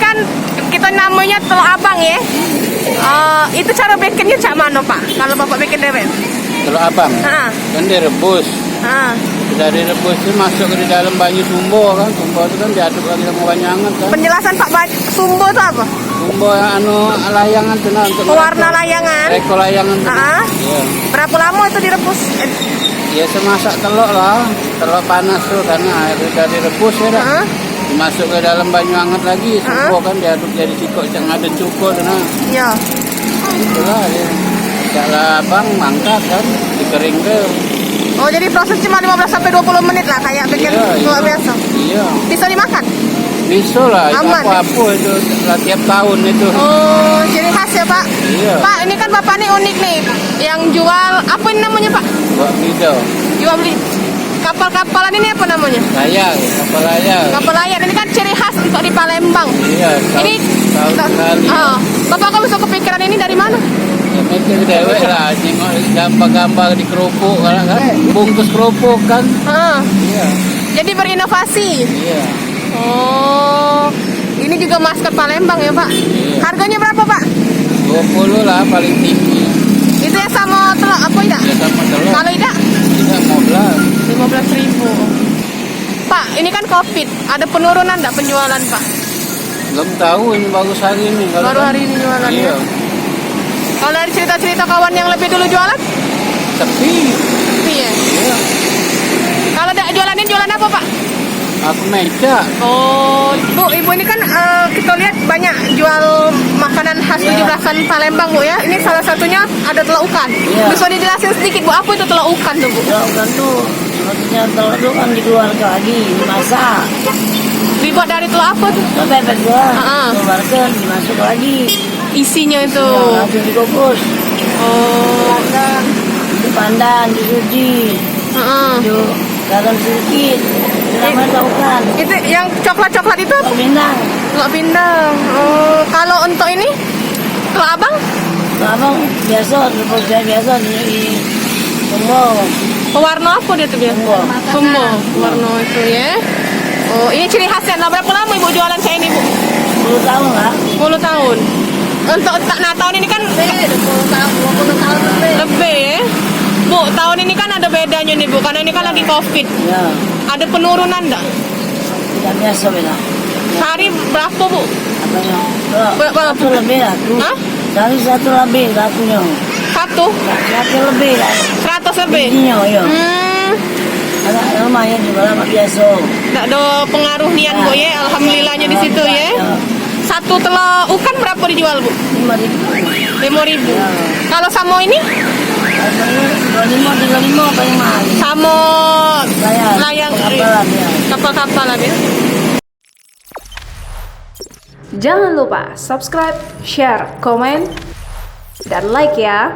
kan kita namanya telur abang ya. Itu cara bikinnya cak mana Pak? Kalau Bapak bikin dewek? Telur abang, kan direbus. Sudah direbus itu masuk ke dalam banyu sumbo kan. Sumbo itu kan diaduk lagi sama banyu hangat kan. Penjelasan Pak, sumbo itu apa? Sumbo yang layangan tuh nah, untuk warna layangan. Ekor layangan tuh. Iya. Berapa lama itu direbus? Ya semasak telur lah. Telur panas tuh karena air sudah direbus ya. Dimasuk ke dalam banyu hangat lagi. Sumbo kan diaduk jadi sikok yang ada cukup tuh nah. Iya. Itulah ya. Cara abang mangkat kan dikeringkan. Oh, jadi proses cuma 15 sampai 20 menit lah kayak bikin luar biasa. Iya. Bisa dimakan? Bisa lah, aman. Apa itu tiap tahun itu. Oh, jadi khas ya Pak? Iya. Pak, ini kan Bapak nih unik nih. Yang jual, apa ini namanya Pak? Jual beli kapal-kapalan ini apa namanya? Layang, kapal layang. Kapal layang, ini kan ciri khas untuk di Palembang. Iya, ini Bapak kok bisa kepikiran ini dari mana? Ya mikir dewek lah, nengok gambar-gambar di kerupuk kan, bungkus kerupuk kan. Iya. Jadi berinovasi. Iya. Oh, ini juga masker Palembang ya Pak? Iya. Harganya berapa Pak? 20 lah paling tinggi. Itu ya sama telur apa tidak? Ya sama telur. Kalau tidak? Tidak 15.000. Pak, ini kan COVID, ada penurunan enggak penjualan Pak? Belum tahu, ini bagus hari ini. Baru hari ini jualan iya. Ya? Kalau dari cerita-cerita kawan yang lebih dulu jualan? Sepi. Sepi ya? Iya. Kalau tidak jualan ini jualan apa Pak? Aku meja. Oh, Bu, Ibu ini kan kita lihat banyak jual makanan khas 17-an Palembang Bu ya. Ini salah satunya ada telur ukan. Bisa dijelasin sedikit Bu, apa itu telur ukan tuh Bu? Telur ukan tuh maksudnya telur itu kan dijual lagi, dimasak. Dibuat dari telur apa tuh? Telur bebek gua, keluarkan, dimasuk lagi. Isinya itu? Langsung dikukus. Oh. Dipandang, dicuci. Garam sedikit. Namanya telur ukan. Itu yang coklat-coklat itu? Telur pindang. Telur pindang. Oh, kalau untuk ini telur abang? Telur abang biasa, biasa di sumbo. Warna apa dia tuh biasa? Sumbo. Warna itu ya. Oh, ini ciri khasnya. Nah, berapa lama Ibu jualan saya ini Bu? 10 tahun lah. 10 tahun. Untuk tahun ini kan 20 tahun lebih ya. Bu, tahun ini kan ada bedanya nih Bu, karena ini kan lagi COVID. Ya. Ada penurunan enggak? Tidak biasa beda. Sehari berapa Bu? Apanya? Berapa? Satu lebih lah. Hah? Dari satu lebih lakunya. Satu? 100 lebih lah. 100 lebih? Iya, iya. Ada lumayan juga lama biasa. Enggak ada pengaruh nian Bu ya, alhamdulillahnya di situ ya. Satu telur ukan berapa dijual Bu? 5.000. 5.000. Kalau samo ini? 25 paling mahal. Samo layang kapal-kapalan ya. Jangan lupa subscribe, share, komen, dan like ya.